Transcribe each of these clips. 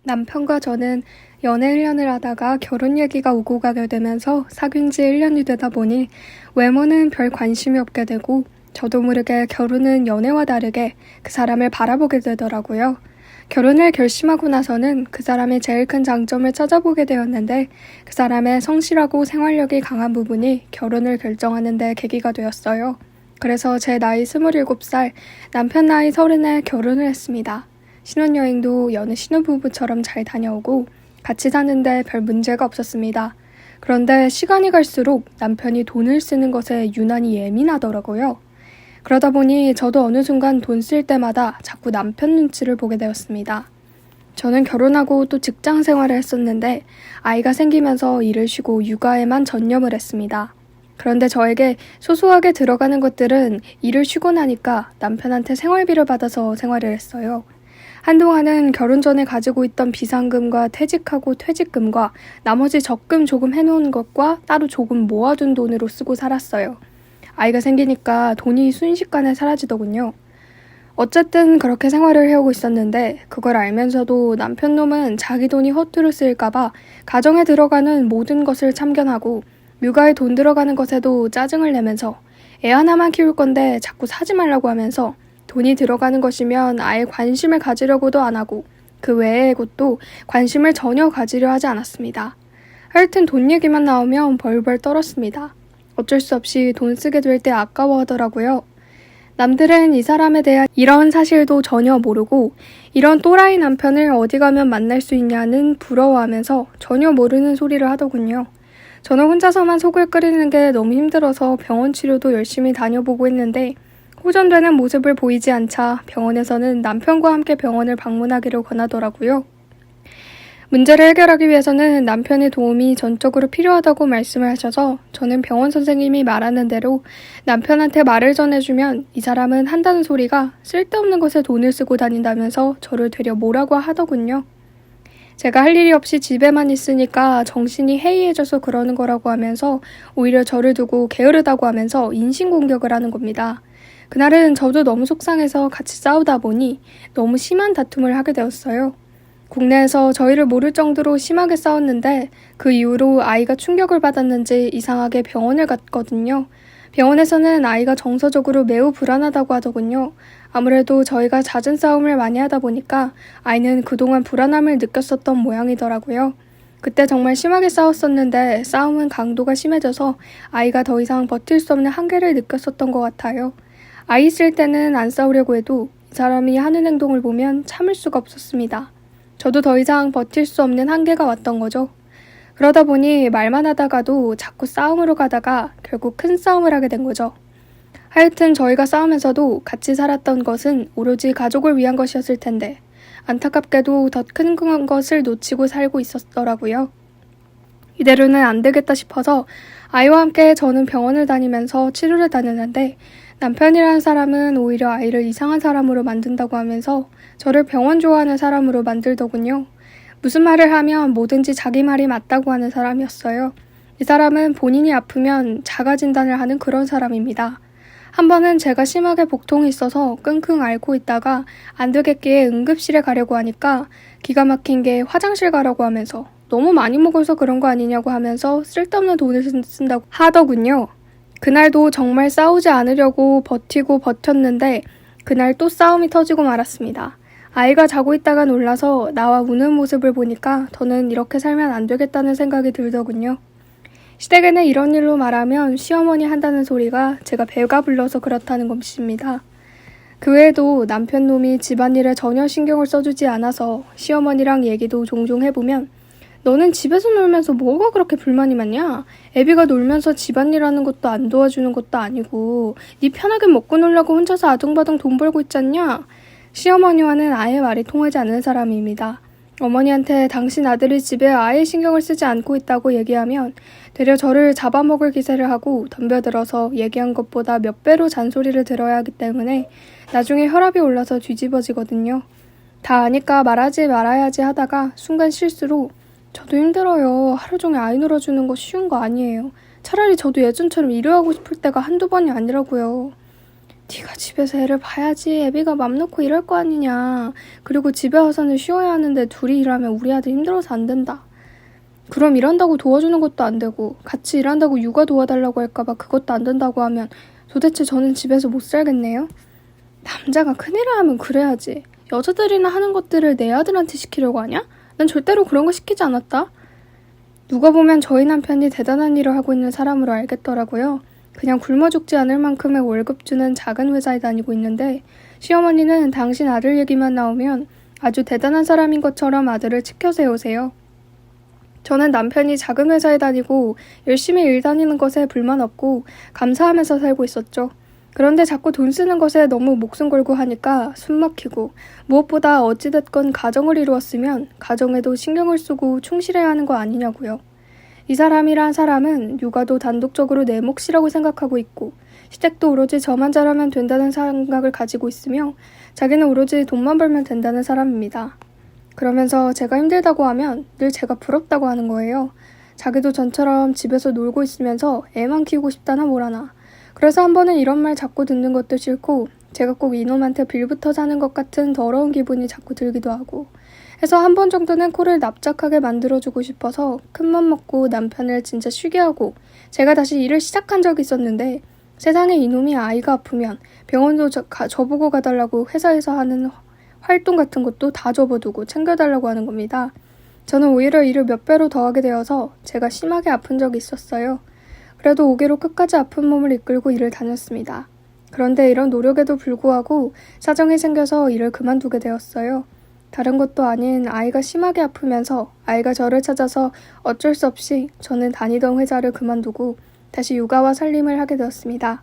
남편과 저는 연애 1년을 하다가 결혼 얘기가 오고 가게 되면서 사귄 지 1년이 되다 보니 외모는 별 관심이 없게 되고 저도 모르게 결혼은 연애와 다르게 그 사람을 바라보게 되더라고요. 결혼을 결심하고 나서는 그 사람의 제일 큰 장점을 찾아보게 되었는데 그 사람의 성실하고 생활력이 강한 부분이 결혼을 결정하는 데 계기가 되었어요. 그래서 제 나이 27살, 남편 나이 30에 결혼을 했습니다. 신혼여행도 여느 신혼부부처럼 잘 다녀오고 같이 사는데 별 문제가 없었습니다. 그런데 시간이 갈수록 남편이 돈을 쓰는 것에 유난히 예민하더라고요. 그러다 보니 저도 어느 순간 돈 쓸 때마다 자꾸 남편 눈치를 보게 되었습니다. 저는 결혼하고 또 직장 생활을 했었는데 아이가 생기면서 일을 쉬고 육아에만 전념을 했습니다. 그런데 저에게 소소하게 들어가는 것들은 일을 쉬고 나니까 남편한테 생활비를 받아서 생활을 했어요. 한동안은 결혼 전에 가지고 있던 비상금과 퇴직하고 퇴직금과 나머지 적금 조금 해놓은 것과 따로 조금 모아둔 돈으로 쓰고 살았어요. 아이가 생기니까 돈이 순식간에 사라지더군요. 어쨌든 그렇게 생활을 해오고 있었는데 그걸 알면서도 남편 놈은 자기 돈이 허투루 쓰일까봐 가정에 들어가는 모든 것을 참견하고 육아에 돈 들어가는 것에도 짜증을 내면서 애 하나만 키울 건데 자꾸 사지 말라고 하면서 돈이 들어가는 것이면 아예 관심을 가지려고도 안 하고 그 외의 것도 관심을 전혀 가지려 하지 않았습니다. 하여튼 돈 얘기만 나오면 벌벌 떨었습니다. 어쩔 수 없이 돈 쓰게 될 때 아까워하더라고요. 남들은 이 사람에 대한 이런 사실도 전혀 모르고 이런 또라이 남편을 어디 가면 만날 수 있냐는 부러워하면서 전혀 모르는 소리를 하더군요. 저는 혼자서만 속을 끓이는 게 너무 힘들어서 병원 치료도 열심히 다녀보고 했는데 호전되는 모습을 보이지 않자 병원에서는 남편과 함께 병원을 방문하기로 권하더라고요. 문제를 해결하기 위해서는 남편의 도움이 전적으로 필요하다고 말씀을 하셔서 저는 병원 선생님이 말하는 대로 남편한테 말을 전해주면 이 사람은 한다는 소리가 쓸데없는 것에 돈을 쓰고 다닌다면서 저를 되려 뭐라고 하더군요. 제가 할 일이 없이 집에만 있으니까 정신이 해이해져서 그러는 거라고 하면서 오히려 저를 두고 게으르다고 하면서 인신공격을 하는 겁니다. 그날은 저도 너무 속상해서 같이 싸우다 보니 너무 심한 다툼을 하게 되었어요. 국내에서 저희를 모를 정도로 심하게 싸웠는데 그 이후로 아이가 충격을 받았는지 이상하게 병원을 갔거든요. 병원에서는 아이가 정서적으로 매우 불안하다고 하더군요. 아무래도 저희가 잦은 싸움을 많이 하다 보니까 아이는 그동안 불안함을 느꼈었던 모양이더라고요. 그때 정말 심하게 싸웠었는데 싸움은 강도가 심해져서 아이가 더 이상 버틸 수 없는 한계를 느꼈었던 것 같아요. 아이 있을 때는 안 싸우려고 해도 이 사람이 하는 행동을 보면 참을 수가 없었습니다. 저도 더 이상 버틸 수 없는 한계가 왔던 거죠. 그러다 보니 말만 하다가도 자꾸 싸움으로 가다가 결국 큰 싸움을 하게 된 거죠. 하여튼 저희가 싸우면서도 같이 살았던 것은 오로지 가족을 위한 것이었을 텐데 안타깝게도 더 큰 것을 놓치고 살고 있었더라고요. 이대로는 안 되겠다 싶어서 아이와 함께 저는 병원을 다니면서 치료를 다녔는데 남편이라는 사람은 오히려 아이를 이상한 사람으로 만든다고 하면서 저를 병원 좋아하는 사람으로 만들더군요. 무슨 말을 하면 뭐든지 자기 말이 맞다고 하는 사람이었어요. 이 사람은 본인이 아프면 자가 진단을 하는 그런 사람입니다. 한 번은 제가 심하게 복통이 있어서 끙끙 앓고 있다가 안 되겠기에 응급실에 가려고 하니까 기가 막힌 게 화장실 가라고 하면서 너무 많이 먹어서 그런 거 아니냐고 하면서 쓸데없는 돈을 쓴다고 하더군요. 그날도 정말 싸우지 않으려고 버티고 버텼는데 그날 또 싸움이 터지고 말았습니다. 아이가 자고 있다가 놀라서 나와 우는 모습을 보니까 저는 이렇게 살면 안 되겠다는 생각이 들더군요. 시댁에는 이런 일로 말하면 시어머니 한다는 소리가 제가 배가 불러서 그렇다는 것입니다. 그 외에도 남편 놈이 집안일에 전혀 신경을 써주지 않아서 시어머니랑 얘기도 종종 해보면 너는 집에서 놀면서 뭐가 그렇게 불만이 많냐? 애비가 놀면서 집안일하는 것도 안 도와주는 것도 아니고 네 편하게 먹고 놀라고 혼자서 아둥바둥 돈 벌고 있잖냐? 시어머니와는 아예 말이 통하지 않는 사람입니다. 어머니한테 당신 아들이 집에 아예 신경을 쓰지 않고 있다고 얘기하면 되려 저를 잡아먹을 기세를 하고 덤벼들어서 얘기한 것보다 몇 배로 잔소리를 들어야 하기 때문에 나중에 혈압이 올라서 뒤집어지거든요. 다 아니까 말하지 말아야지 하다가 순간 실수로 저도 힘들어요. 하루 종일 아이 놀아주는 거 쉬운 거 아니에요. 차라리 저도 예전처럼 일을 하고 싶을 때가 한두 번이 아니라고요. 네가 집에서 애를 봐야지. 애비가 맘 놓고 일할 거 아니냐. 그리고 집에 와서는 쉬어야 하는데 둘이 일하면 우리 아들 힘들어서 안 된다. 그럼 일한다고 도와주는 것도 안 되고 같이 일한다고 육아 도와달라고 할까봐 그것도 안 된다고 하면 도대체 저는 집에서 못 살겠네요. 남자가 큰일을 하면 그래야지. 여자들이나 하는 것들을 내 아들한테 시키려고 하냐? 난 절대로 그런 거 시키지 않았다. 누가 보면 저희 남편이 대단한 일을 하고 있는 사람으로 알겠더라고요. 그냥 굶어 죽지 않을 만큼의 월급 주는 작은 회사에 다니고 있는데 시어머니는 당신 아들 얘기만 나오면 아주 대단한 사람인 것처럼 아들을 치켜 세우세요. 저는 남편이 작은 회사에 다니고 열심히 일 다니는 것에 불만 없고 감사하면서 살고 있었죠. 그런데 자꾸 돈 쓰는 것에 너무 목숨 걸고 하니까 숨 막히고 무엇보다 어찌됐건 가정을 이루었으면 가정에도 신경을 쓰고 충실해야 하는 거 아니냐고요. 이 사람이란 사람은 육아도 단독적으로 내 몫이라고 생각하고 있고 시댁도 오로지 저만 잘하면 된다는 생각을 가지고 있으며 자기는 오로지 돈만 벌면 된다는 사람입니다. 그러면서 제가 힘들다고 하면 늘 제가 부럽다고 하는 거예요. 자기도 전처럼 집에서 놀고 있으면서 애만 키우고 싶다나 뭐라나. 그래서 한 번은 이런 말 자꾸 듣는 것도 싫고 제가 꼭 이놈한테 빌부터 사는 것 같은 더러운 기분이 자꾸 들기도 하고 해서 한 번 정도는 코를 납작하게 만들어주고 싶어서 큰맘 먹고 남편을 진짜 쉬게 하고 제가 다시 일을 시작한 적이 있었는데 세상에 이놈이 아이가 아프면 병원도 저보고 가달라고 회사에서 하는 활동 같은 것도 다 접어두고 챙겨달라고 하는 겁니다. 저는 오히려 일을 몇 배로 더하게 되어서 제가 심하게 아픈 적이 있었어요. 그래도 5개로 끝까지 아픈 몸을 이끌고 일을 다녔습니다. 그런데 이런 노력에도 불구하고 사정이 생겨서 일을 그만두게 되었어요. 다른 것도 아닌 아이가 심하게 아프면서 아이가 저를 찾아서 어쩔 수 없이 저는 다니던 회사를 그만두고 다시 육아와 살림을 하게 되었습니다.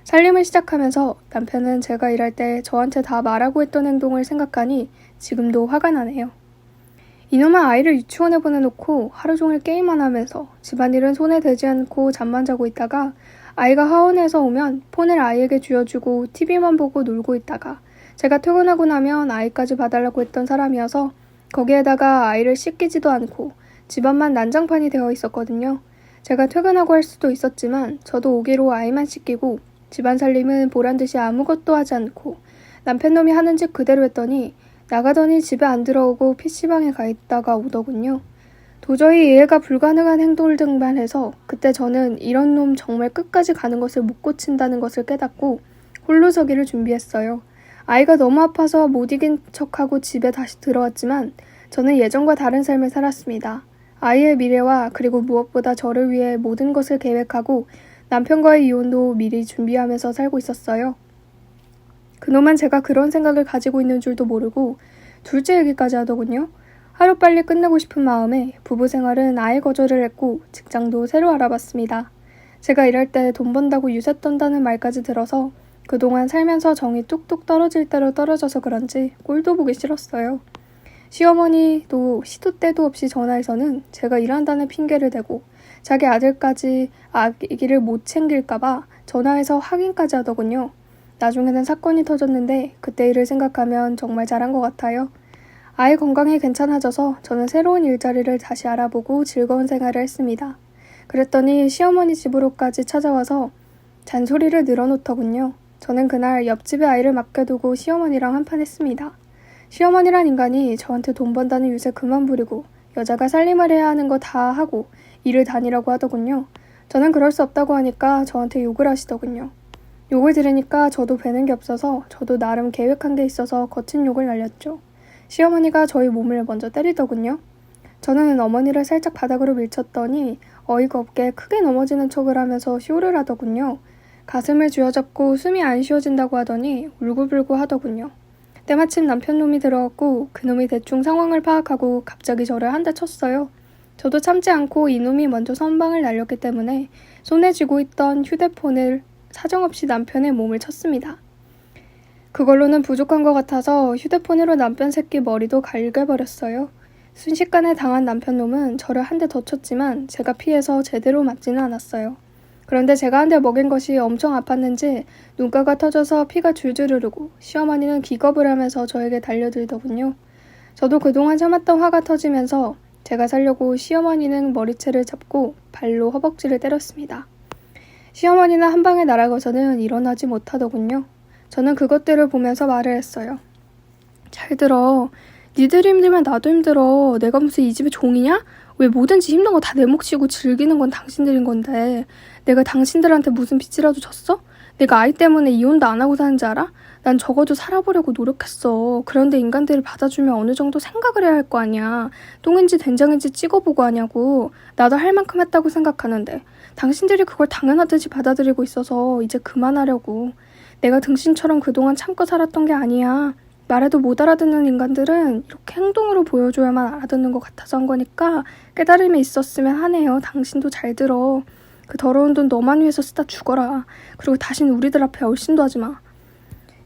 살림을 시작하면서 남편은 제가 일할 때 저한테 다 말하고 했던 행동을 생각하니 지금도 화가 나네요. 이놈은 아이를 유치원에 보내놓고 하루 종일 게임만 하면서 집안일은 손에 대지 않고 잠만 자고 있다가 아이가 하원해서 오면 폰을 아이에게 쥐어주고 TV만 보고 놀고 있다가 제가 퇴근하고 나면 아이까지 봐달라고 했던 사람이어서 거기에다가 아이를 씻기지도 않고 집안만 난장판이 되어 있었거든요. 제가 퇴근하고 할 수도 있었지만 저도 오기로 아이만 씻기고 집안 살림은 보란듯이 아무것도 하지 않고 남편놈이 하는 짓 그대로 했더니 나가더니 집에 안 들어오고 PC방에 가 있다가 오더군요. 도저히 이해가 불가능한 행동을 등만 해서 그때 저는 이런 놈 정말 끝까지 가는 것을 못 고친다는 것을 깨닫고 홀로 서기를 준비했어요. 아이가 너무 아파서 못 이긴 척하고 집에 다시 들어왔지만 저는 예전과 다른 삶을 살았습니다. 아이의 미래와 그리고 무엇보다 저를 위해 모든 것을 계획하고 남편과의 이혼도 미리 준비하면서 살고 있었어요. 그놈은 제가 그런 생각을 가지고 있는 줄도 모르고 둘째 얘기까지 하더군요. 하루빨리 끝내고 싶은 마음에 부부 생활은 아예 거절을 했고 직장도 새로 알아봤습니다. 제가 일할 때 돈 번다고 유세 떤다는 말까지 들어서 그동안 살면서 정이 뚝뚝 떨어질 대로 떨어져서 그런지 꼴도 보기 싫었어요. 시어머니도 시도 때도 없이 전화해서는 제가 일한다는 핑계를 대고 자기 아들까지 아기를 못 챙길까봐 전화해서 확인까지 하더군요. 나중에는 사건이 터졌는데 그때 일을 생각하면 정말 잘한 것 같아요. 아이 건강이 괜찮아져서 저는 새로운 일자리를 다시 알아보고 즐거운 생활을 했습니다. 그랬더니 시어머니 집으로까지 찾아와서 잔소리를 늘어놓더군요. 저는 그날 옆집에 아이를 맡겨두고 시어머니랑 한판 했습니다. 시어머니란 인간이 저한테 돈 번다는 유세 그만 부리고 여자가 살림을 해야 하는 거 다 하고 일을 다니라고 하더군요. 저는 그럴 수 없다고 하니까 저한테 욕을 하시더군요. 욕을 들으니까 저도 배는 게 없어서 저도 나름 계획한 게 있어서 거친 욕을 날렸죠. 시어머니가 저희 몸을 먼저 때리더군요. 저는 어머니를 살짝 바닥으로 밀쳤더니 어이가 없게 크게 넘어지는 척을 하면서 쇼를 하더군요. 가슴을 쥐어잡고 숨이 안 쉬어진다고 하더니 울고불고 하더군요. 때마침 남편놈이 들어왔고 그놈이 대충 상황을 파악하고 갑자기 저를 한 대 쳤어요. 저도 참지 않고 이놈이 먼저 선방을 날렸기 때문에 손에 쥐고 있던 휴대폰을 사정없이 남편의 몸을 쳤습니다. 그걸로는 부족한 것 같아서 휴대폰으로 남편 새끼 머리도 갈겨버렸어요. 순식간에 당한 남편놈은 저를 한 대 더 쳤지만 제가 피해서 제대로 맞지는 않았어요. 그런데 제가 한 대 먹인 것이 엄청 아팠는지 눈가가 터져서 피가 줄줄 흐르고 시어머니는 기겁을 하면서 저에게 달려들더군요. 저도 그동안 참았던 화가 터지면서 제가 살려고 시어머니는 머리채를 잡고 발로 허벅지를 때렸습니다. 시어머니는 한 방에 날아가서는 일어나지 못하더군요. 저는 그것들을 보면서 말을 했어요. 잘 들어. 니들이 힘들면 나도 힘들어. 내가 무슨 이 집의 종이냐? 왜 뭐든지 힘든 거 다 내 몫이고 즐기는 건 당신들인 건데 내가 당신들한테 무슨 빚이라도 졌어? 내가 아이 때문에 이혼도 안 하고 사는 줄 알아? 난 적어도 살아보려고 노력했어. 그런데 인간들을 받아주면 어느 정도 생각을 해야 할 거 아니야. 똥인지 된장인지 찍어보고 하냐고. 나도 할 만큼 했다고 생각하는데 당신들이 그걸 당연하듯이 받아들이고 있어서 이제 그만하려고. 내가 당신처럼 그동안 참고 살았던 게 아니야. 말해도 못 알아듣는 인간들은 이렇게 행동으로 보여줘야만 알아듣는 것 같아서 한 거니까 깨달음이 있었으면 하네요. 당신도 잘 들어. 그 더러운 돈 너만 위해서 쓰다 죽어라. 그리고 다시는 우리들 앞에 얼씬도 하지 마.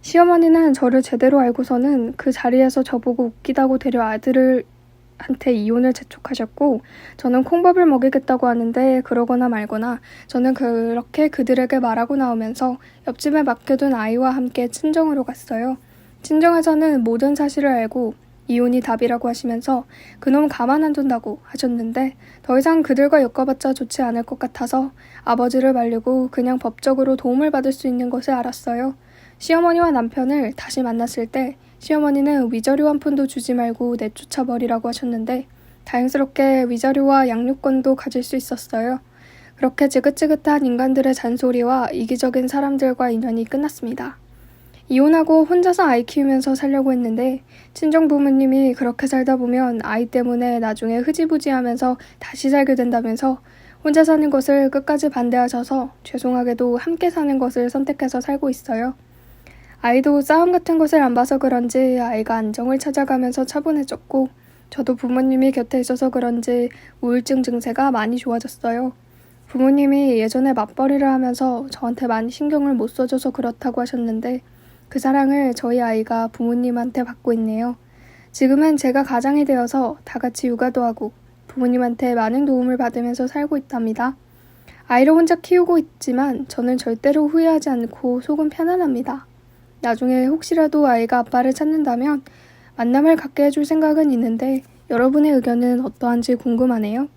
시어머니는 저를 제대로 알고서는 그 자리에서 저보고 웃기다고 데려 아들한테 이혼을 재촉하셨고 저는 콩밥을 먹이겠다고 하는데 그러거나 말거나 저는 그렇게 그들에게 말하고 나오면서 옆집에 맡겨둔 아이와 함께 친정으로 갔어요. 친정에서는 모든 사실을 알고 이혼이 답이라고 하시면서 그놈 가만 안 둔다고 하셨는데 더 이상 그들과 엮어봤자 좋지 않을 것 같아서 아버지를 말리고 그냥 법적으로 도움을 받을 수 있는 것을 알았어요. 시어머니와 남편을 다시 만났을 때 시어머니는 위자료 한 푼도 주지 말고 내쫓아버리라고 하셨는데 다행스럽게 위자료와 양육권도 가질 수 있었어요. 그렇게 지긋지긋한 인간들의 잔소리와 이기적인 사람들과 인연이 끝났습니다. 이혼하고 혼자서 아이 키우면서 살려고 했는데 친정 부모님이 그렇게 살다 보면 아이 때문에 나중에 흐지부지하면서 다시 살게 된다면서 혼자 사는 것을 끝까지 반대하셔서 죄송하게도 함께 사는 것을 선택해서 살고 있어요. 아이도 싸움 같은 것을 안 봐서 그런지 아이가 안정을 찾아가면서 차분해졌고 저도 부모님이 곁에 있어서 그런지 우울증 증세가 많이 좋아졌어요. 부모님이 예전에 맞벌이를 하면서 저한테 많이 신경을 못 써줘서 그렇다고 하셨는데 그 사랑을 저희 아이가 부모님한테 받고 있네요. 지금은 제가 가장이 되어서 다 같이 육아도 하고 부모님한테 많은 도움을 받으면서 살고 있답니다. 아이를 혼자 키우고 있지만 저는 절대로 후회하지 않고 속은 편안합니다. 나중에 혹시라도 아이가 아빠를 찾는다면 만남을 갖게 해줄 생각은 있는데 여러분의 의견은 어떠한지 궁금하네요.